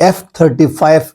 F-35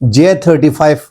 J-35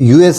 US,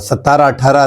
17-18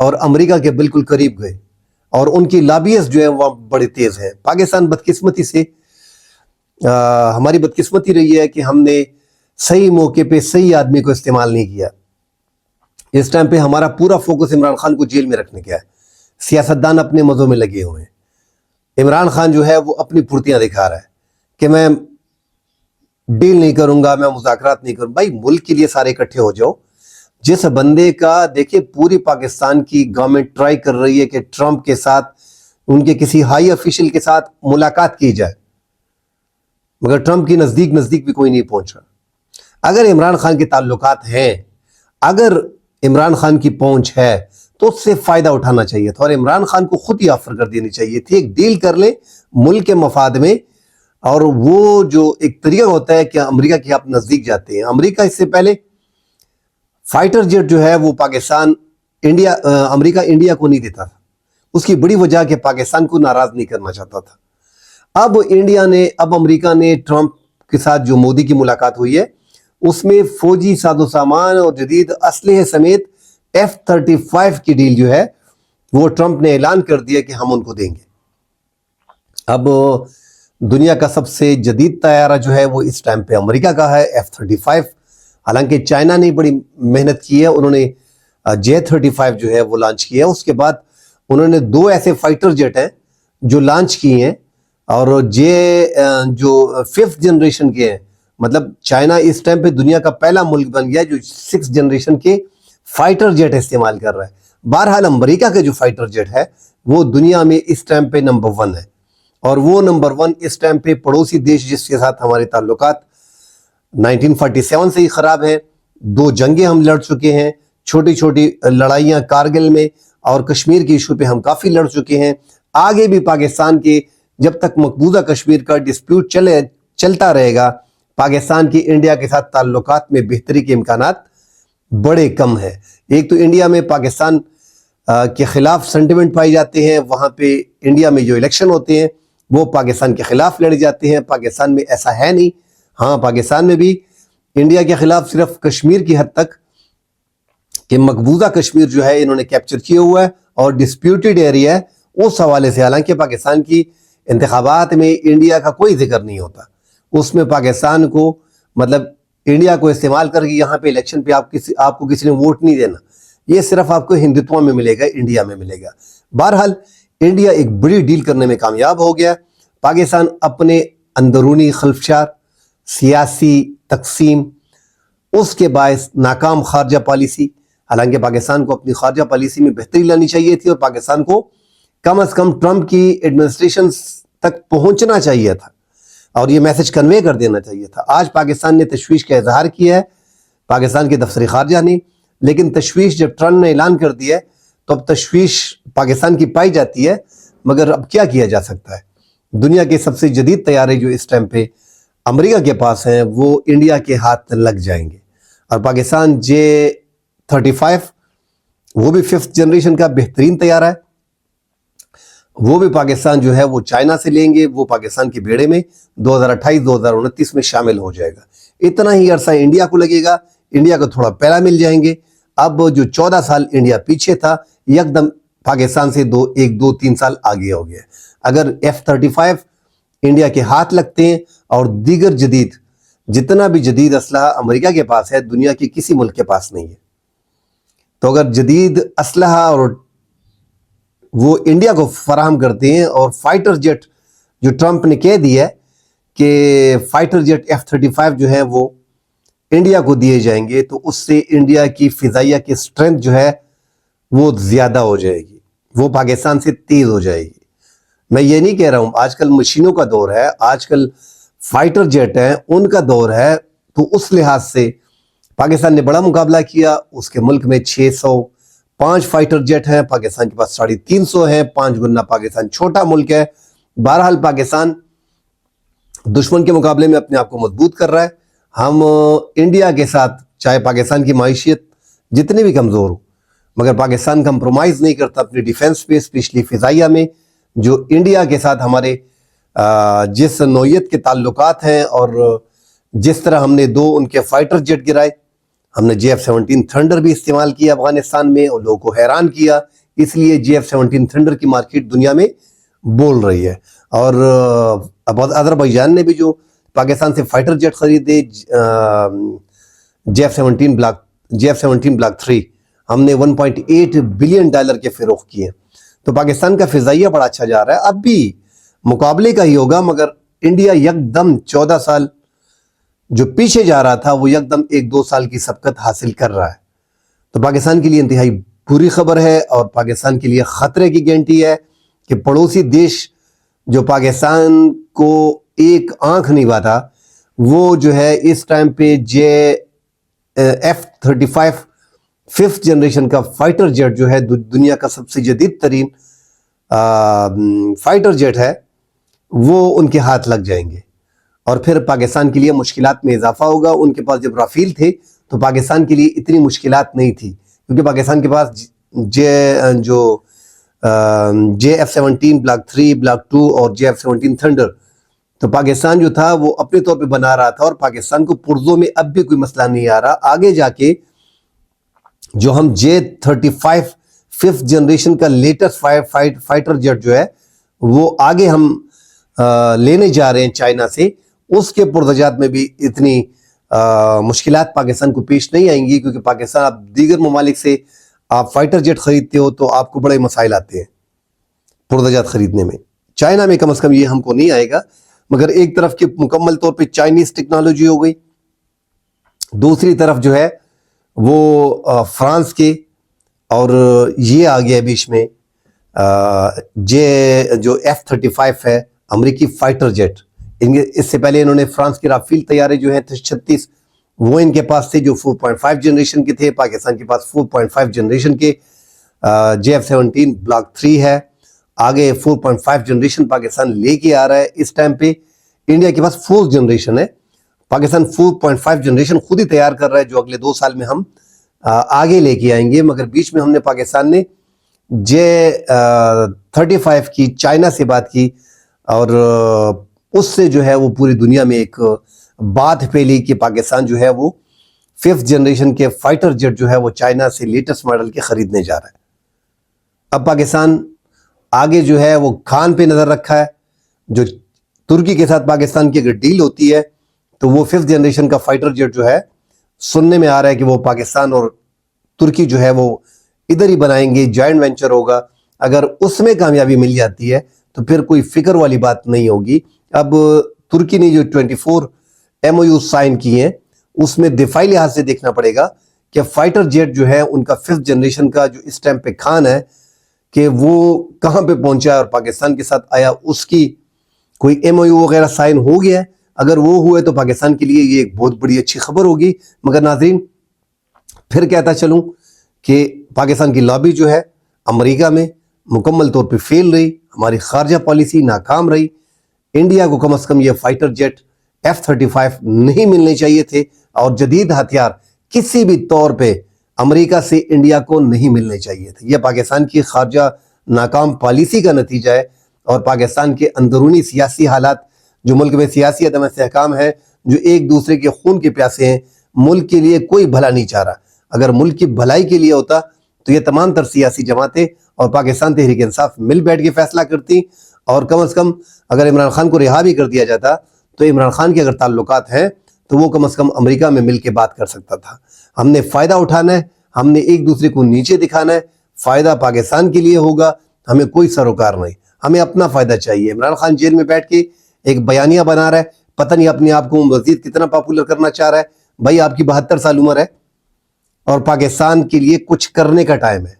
اور امریکہ کے بالکل قریب گئے، اور ان کی لابیز جو ہے وہ بڑے تیز ہیں۔ پاکستان بدقسمتی سے ہماری بدقسمتی رہی ہے کہ ہم نے صحیح موقع پہ صحیح آدمی کو استعمال نہیں کیا۔ اس ٹائم پہ ہمارا پورا فوکس عمران خان کو جیل میں رکھنے کا ہے۔ سیاستدان اپنے مزوں میں لگے ہوئے ہیں۔ عمران خان جو ہے وہ اپنی پھرتیاں دکھا رہا ہے کہ میں ڈیل نہیں کروں گا، میں مذاکرات نہیں کروں۔ بھائی ملک کے لیے سارے اکٹھے ہو جاؤ۔ جس بندے کا دیکھیں پوری پاکستان کی گورنمنٹ ٹرائی کر رہی ہے کہ ٹرمپ کے ساتھ، ان کے کسی ہائی افیشل کے ساتھ ملاقات کی جائے، مگر ٹرمپ کی نزدیک بھی کوئی نہیں پہنچ رہا۔ اگر عمران خان کے تعلقات ہیں، اگر عمران خان کی پہنچ ہے تو اس سے فائدہ اٹھانا چاہیے تھا، اور عمران خان کو خود ہی آفر کر دینی چاہیے تھی، ایک ڈیل کر لیں ملک کے مفاد میں۔ اور وہ جو ایک طریقہ ہوتا ہے کہ امریکہ کے آپ نزدیک جاتے ہیں، امریکہ اس سے پہلے فائٹر جیٹ جو ہے وہ امریکہ انڈیا کو نہیں دیتا تھا۔ اس کی بڑی وجہ کہ پاکستان کو ناراض نہیں کرنا چاہتا تھا۔ اب امریکہ نے ٹرمپ کے ساتھ جو مودی کی ملاقات ہوئی ہے، اس میں فوجی ساز و سامان اور جدید اسلحے سمیت F-35 کی ڈیل جو ہے وہ ٹرمپ نے اعلان کر دیا کہ ہم ان کو دیں گے۔ اب دنیا کا سب سے جدید طیارہ جو ہے وہ اس ٹائم پہ امریکہ کا ہے، F-35۔ حالانکہ چائنا نے بڑی محنت کی ہے، انہوں نے J-35 جو ہے وہ لانچ کیا ہے۔ اس کے بعد انہوں نے 2 ایسے فائٹر جیٹ ہیں جو لانچ کیے ہیں، اور جو 5th جنریشن کے ہیں، مطلب چائنا اس ٹائم پہ دنیا کا پہلا ملک بن گیا جو 6th جنریشن کے فائٹر جیٹ استعمال کر رہا ہے۔ بہرحال امریکہ کا جو فائٹر جیٹ ہے وہ دنیا میں اس ٹائم پہ نمبر 1 ہے، اور وہ نمبر 1 اس ٹائم پہ پڑوسی دیش جس کے ساتھ ہمارے تعلقات 1947 سے ہی خراب ہیں۔ 2 جنگیں ہم لڑ چکے ہیں، چھوٹی چھوٹی لڑائیاں کارگل میں اور کشمیر کے ایشو پہ ہم کافی لڑ چکے ہیں۔ آگے بھی پاکستان کے جب تک مقبوضہ کشمیر کا ڈسپیوٹ چلتا رہے گا، پاکستان کی انڈیا کے ساتھ تعلقات میں بہتری کے امکانات بڑے کم ہیں۔ ایک تو انڈیا میں پاکستان کے خلاف سنٹیمنٹ پائے جاتے ہیں، وہاں پہ انڈیا میں جو الیکشن ہوتے ہیں وہ پاکستان کے خلاف لڑے جاتے ہیں۔ پاکستان میں ایسا ہے نہیں، ہاں پاکستان میں بھی انڈیا کے خلاف صرف کشمیر کی حد تک کہ مقبوضہ کشمیر جو ہے انہوں نے کیپچر کیا ہوا ہے اور ڈسپیوٹڈ ایریا ہے، اس حوالے سے۔ حالانکہ پاکستان کی انتخابات میں انڈیا کا کوئی ذکر نہیں ہوتا، اس میں پاکستان کو مطلب انڈیا کو استعمال کر کے یہاں پہ الیکشن پہ آپ کو کسی نے ووٹ نہیں دینا، یہ صرف آپ کو ہندوتوا میں ملے گا، انڈیا میں ملے گا۔ بہرحال انڈیا ایک بڑی ڈیل کرنے میں کامیاب ہو گیا۔ پاکستان اپنے اندرونی خلفشات، سیاسی تقسیم، اس کے باعث ناکام خارجہ پالیسی، حالانکہ پاکستان کو اپنی خارجہ پالیسی میں بہتری لانی چاہیے تھی، اور پاکستان کو کم از کم ٹرمپ کی ایڈمنسٹریشن تک پہنچنا چاہیے تھا اور یہ میسج کنوے کر دینا چاہیے تھا۔ آج پاکستان نے تشویش کا اظہار کیا ہے، پاکستان کے دفتر خارجہ نے، لیکن تشویش جب ٹرمپ نے اعلان کر دیا ہے تو اب تشویش پاکستان کی پائی جاتی ہے، مگر اب کیا کیا جا سکتا ہے؟ دنیا کے سب سے جدید طیارے جو اس ٹائم پہ امریکہ کے پاس ہیں وہ انڈیا کے ہاتھ لگ جائیں گے، اور پاکستان J-35 وہ بھی 5th جنریشن کا بہترین طیارہ ہے، وہ بھی پاکستان جو ہے وہ چائنا سے لیں گے، وہ پاکستان کے بیڑے میں 2028-2029 میں شامل ہو جائے گا۔ اتنا ہی عرصہ انڈیا کو لگے گا، انڈیا کو تھوڑا پہلا مل جائیں گے۔ اب جو 14 سال انڈیا پیچھے تھا، یکدم پاکستان سے 2-3 سال آگے ہو گیا۔ اگر F-35 انڈیا کے ہاتھ لگتے ہیں اور دیگر جتنا بھی جدید اسلحہ امریکہ کے پاس ہے، دنیا کے کسی ملک کے پاس نہیں ہے، تو اگر جدید اسلحہ اور وہ انڈیا کو فراہم کرتے ہیں، اور فائٹر جیٹ جو ٹرمپ نے کہہ دیا ہے کہ فائٹر جیٹ F-35 جو ہے وہ انڈیا کو دیے جائیں گے، تو اس سے انڈیا کی فضائیہ کی سٹرنگتھ جو ہے وہ زیادہ ہو جائے گی، وہ پاکستان سے تیز ہو جائے گی۔ میں یہ نہیں کہہ رہا ہوں، آج کل مشینوں کا دور ہے، آج کل فائٹر جیٹ ہیں ان کا دور ہے، تو اس لحاظ سے پاکستان نے بڑا مقابلہ کیا۔ اس کے ملک میں 605 فائٹر جیٹ ہیں، پاکستان کے پاس 350 ہیں، 5 گنا پاکستان چھوٹا ملک ہے۔ بہرحال پاکستان دشمن کے مقابلے میں اپنے آپ کو مضبوط کر رہا ہے۔ ہم انڈیا کے ساتھ، چاہے پاکستان کی معیشت جتنی بھی کمزور ہو، مگر پاکستان کمپرومائز نہیں کرتا اپنی ڈیفنس پہ، اسپیشلی فضائیہ میں۔ جو انڈیا کے ساتھ ہمارے جس نوعیت کے تعلقات ہیں، اور جس طرح ہم نے 2 ان کے فائٹر جیٹ گرائے، ہم نے JF-17 تھنڈر بھی استعمال کیا افغانستان میں اور لوگوں کو حیران کیا اس لیے JF-17 تھنڈر کی مارکیٹ دنیا میں بول رہی ہے. اور آذربائیجان نے بھی جو پاکستان سے فائٹر جیٹ خریدے JF-17 بلاک 3 ہم نے $1.8 بلین کے فروخت کیے. تو پاکستان کا فضائیہ بڑا اچھا جا رہا ہے. اب بھی مقابلے کا ہی ہوگا، مگر انڈیا یکدم 14 سال جو پیچھے جا رہا تھا وہ یکدم 1-2 سال کی سبقت حاصل کر رہا ہے. تو پاکستان کے لیے انتہائی بری خبر ہے، اور پاکستان کے لیے خطرے کی گھنٹی ہے کہ پڑوسی دیش جو پاکستان کو ایک آنکھ نہیں باتا، وہ جو ہے اس ٹائم پہ F-35 5th جنریشن کا فائٹر جیٹ جو ہے دنیا کا سب سے جدید ترین فائٹر جیٹ ہے، وہ ان کے ہاتھ لگ جائیں گے. اور پھر پاکستان کے لیے مشکلات میں اضافہ ہوگا. ان کے پاس جب رافیل تھے تو پاکستان کے لیے اتنی مشکلات نہیں تھی، کیونکہ پاکستان کے پاس JF-17 بلاک 3 بلاک 2 اور JF-17 تھنڈر، تو پاکستان جو تھا وہ اپنے طور پہ بنا رہا تھا، اور پاکستان کو پرزوں میں اب بھی کوئی مسئلہ نہیں آ رہا. آگے جا کے جو ہم J-35 5th جنریشن کا لیٹسٹ فائٹر جیٹ جو ہے وہ آگے ہم لینے جا رہے ہیں چائنا سے، اس کے پرزجات میں بھی اتنی مشکلات پاکستان کو پیش نہیں آئیں گی، کیونکہ پاکستان آپ دیگر ممالک سے آپ فائٹر جیٹ خریدتے ہو تو آپ کو بڑے مسائل آتے ہیں پرزجات خریدنے میں. چائنا میں کم از کم یہ ہم کو نہیں آئے گا، مگر ایک طرف کی مکمل طور پہ چائنیز ٹیکنالوجی ہو گئی، دوسری طرف جو ہے وہ فرانس کے، اور یہ آ گیا بیچ میں جو F-35 ہے امریکی فائٹر جیٹ. اس سے پہلے انہوں نے فرانس کے رافیل طیارے جو ہیں 36 وہ ان کے پاس تھے جو 4.5 جنریشن کے تھے. پاکستان کے پاس 4.5 جنریشن کے JF-17 بلاک 3 ہے. آگے 4.5 جنریشن پاکستان لے کے آ رہا ہے. اس ٹائم پہ انڈیا کے پاس 4 جنریشن ہے، پاکستان 4.5 جنریشن خود ہی تیار کر رہا ہے جو اگلے 2 سال میں ہم آگے لے کے آئیں گے. مگر بیچ میں ہم نے پاکستان نے J-35 کی چائنا سے بات کی، اور اس سے جو ہے وہ پوری دنیا میں ایک بات پھیلی کہ پاکستان جو ہے وہ 5th جنریشن کے فائٹر جیٹ جو ہے وہ چائنا سے لیٹسٹ ماڈل کے خریدنے جا رہا ہے. اب پاکستان آگے جو ہے وہ کھان پہ نظر رکھا ہے. جو ترکی کے ساتھ پاکستان کی اگر ڈیل ہوتی ہے تو وہ 5th جنریشن کا فائٹر جیٹ جو ہے سننے میں آ رہا ہے کہ وہ پاکستان اور ترکی جو ہے وہ ادھر ہی بنائیں گے، جوائنٹ وینچر ہوگا. اگر اس میں کامیابی مل جاتی ہے تو پھر کوئی فکر والی بات نہیں ہوگی. اب ترکی نے جو 24 MOU سائن کی ہیں اس میں دفاعی لحاظ سے دیکھنا پڑے گا کہ فائٹر جیٹ جو ہے ان کا 5th جنریشن کا جو اس ٹائم پہ کھان ہے کہ وہ کہاں پہ پہنچا ہے اور پاکستان کے ساتھ آیا، اس کی کوئی MOU وغیرہ سائن ہو گیا ہے. اگر وہ ہوئے تو پاکستان کے لیے یہ ایک بہت بڑی اچھی خبر ہوگی. مگر ناظرین پھر کہتا چلوں کہ پاکستان کی لابی جو ہے امریکہ میں مکمل طور پہ فیل رہی، ہماری خارجہ پالیسی ناکام رہی. انڈیا کو کم از کم یہ فائٹر جیٹ F-35 نہیں ملنے چاہیے تھے، اور جدید ہتھیار کسی بھی طور پہ امریکہ سے انڈیا کو نہیں ملنے چاہیے تھے. یہ پاکستان کی خارجہ ناکام پالیسی کا نتیجہ ہے، اور پاکستان کے اندرونی سیاسی حالات جو ملک میں سیاسی عدم استحکام ہے، جو ایک دوسرے کے خون کے پیاسے ہیں، ملک کے لیے کوئی بھلا نہیں چاہ رہا. اگر ملک کی بھلائی کے لیے ہوتا تو یہ تمام تر سیاسی جماعتیں اور پاکستان تحریک انصاف مل بیٹھ کے فیصلہ کرتی، اور کم از کم اگر عمران خان کو رہا بھی کر دیا جاتا تو عمران خان کے اگر تعلقات ہیں تو وہ کم از کم امریکہ میں مل کے بات کر سکتا تھا. ہم نے فائدہ اٹھانا ہے، ہم نے ایک دوسرے کو نیچے دکھانا ہے. فائدہ پاکستان کے لیے ہوگا، ہمیں کوئی سروکار نہیں، ہمیں اپنا فائدہ چاہیے. عمران خان جیل میں بیٹھ کے ایک بیانیہ بنا رہا ہے، پتہ نہیں اپنے آپ کو مزید کتنا پاپولر کرنا چاہ رہا ہے. بھائی آپ کی 72 سال عمر ہے اور پاکستان کے لیے کچھ کرنے کا ٹائم ہے.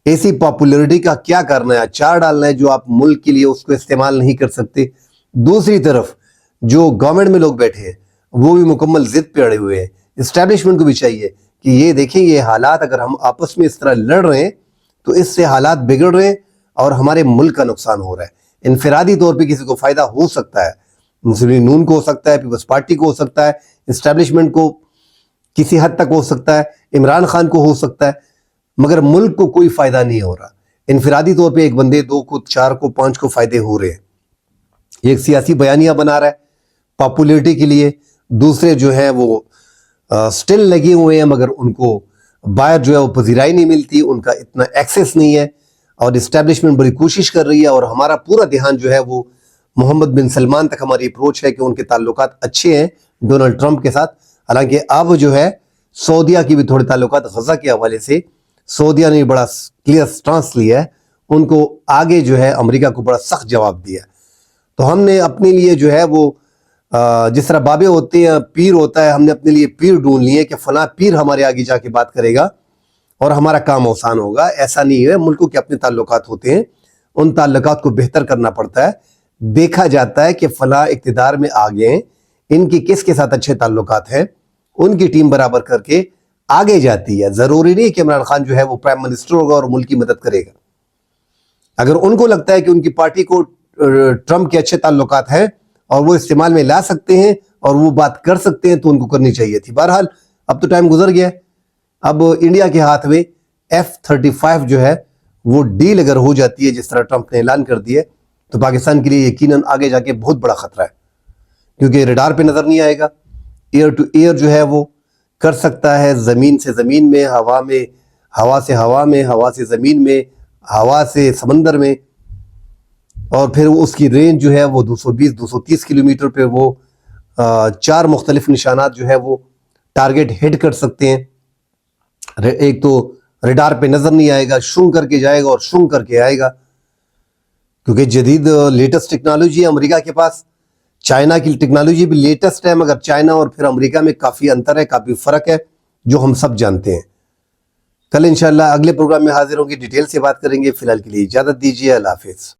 ایسی پاپولرٹی کا کیا کرنا ہے؟ اچار ڈالنا ہے جو آپ ملک کے لیے اس کو استعمال نہیں کر سکتے. دوسری طرف جو گورنمنٹ میں لوگ بیٹھے ہیں وہ بھی مکمل ضد پہ اڑے ہوئے ہیں. اسٹیبلشمنٹ کو بھی چاہیے کہ یہ دیکھیں یہ حالات اگر ہم آپس میں اس طرح لڑ رہے ہیں تو اس سے حالات بگڑ رہے ہیں اور ہمارے ملک کا نقصان ہو رہا ہے. انفرادی طور پہ کسی کو فائدہ ہو سکتا ہے، مسلم نون کو ہو سکتا ہے، پیپلز پارٹی کو ہو سکتا ہے، اسٹیبلشمنٹ کو کسی حد تک ہو سکتا ہے، عمران خان کو ہو سکتا ہے، مگر ملک کو کوئی فائدہ نہیں ہو رہا. انفرادی طور پہ ایک بندے 2 کو 4 کو 5 کو فائدے ہو رہے ہیں. ایک سیاسی بیانیہ بنا رہا ہے پاپولرٹی کے لیے، دوسرے جو ہیں وہ سٹل لگے ہوئے ہیں مگر ان کو باہر جو ہے وہ پذیرائی نہیں ملتی، ان کا اتنا ایکسیس نہیں ہے، اور اسٹیبلشمنٹ بڑی کوشش کر رہی ہے، اور ہمارا پورا دھیان جو ہے وہ محمد بن سلمان تک ہماری اپروچ ہے کہ ان کے تعلقات اچھے ہیں ڈونلڈ ٹرمپ کے ساتھ. حالانکہ اب جو ہے سعودیہ کی بھی تھوڑے تعلقات غزہ کے حوالے سے سعودیہ نے بڑا کلیئر سٹانس لیا ہے، ان کو آگے جو ہے امریکہ کو بڑا سخت جواب دیا. تو ہم نے اپنے لیے جو ہے وہ جس طرح بابے ہوتے ہیں، پیر ہوتا ہے، ہم نے اپنے لیے پیر ڈھونڈ لیے کہ فلاں پیر ہمارے آگے جا کے بات کرے گا اور ہمارا کام آسان ہوگا. ایسا نہیں ہے، ملکوں کے اپنے تعلقات ہوتے ہیں، ان تعلقات کو بہتر کرنا پڑتا ہے. دیکھا جاتا ہے کہ فلاں اقتدار میں آگے ہیں، ان کی کس کے ساتھ اچھے تعلقات ہیں، ان کی ٹیم برابر کر کے آگے جاتی ہے. ضروری نہیں کہ عمران خان جو ہے وہ پرائم منسٹر ہوگا اور ملک کی مدد کرے گا. اگر ان کو لگتا ہے کہ ان کی پارٹی کو ٹرمپ کے اچھے تعلقات ہیں اور وہ استعمال میں لا سکتے ہیں اور وہ بات کر سکتے ہیں تو ان کو کرنی چاہیے تھی. بہرحال اب تو ٹائم گزر گیا ہے. اب انڈیا کے ہاتھ میں F-35 جو ہے وہ ڈیل اگر ہو جاتی ہے جس طرح ٹرمپ نے اعلان کر دیا تو پاکستان کے لیے یقیناً آگے جا کے بہت بڑا خطرہ ہے، کیونکہ ریڈار پہ نظر نہیں آئے گا. ایئر ٹو ایئر جو ہے وہ کر سکتا ہے، زمین سے زمین میں، ہوا میں، ہوا سے ہوا میں، ہوا سے زمین میں، ہوا سے سمندر میں، اور پھر اس کی رینج جو ہے وہ 220-230 کلومیٹر پہ وہ 4 مختلف نشانات جو ہے وہ ٹارگٹ ہٹ کر سکتے ہیں. ایک تو ریڈار پہ نظر نہیں آئے گا، شونگ کر کے جائے گا اور شونگ کر کے آئے گا، کیونکہ جدید لیٹسٹ ٹیکنالوجی ہے امریکہ کے پاس. چائنا کی ٹیکنالوجی بھی لیٹسٹ ہے، مگر چائنا اور پھر امریکہ میں کافی انتر ہے، کافی فرق ہے جو ہم سب جانتے ہیں. کل انشاءاللہ اگلے پروگرام میں حاضر ہوں گے، ڈیٹیل سے بات کریں گے. فی الحال کے لیے اجازت دیجیے، اللہ حافظ.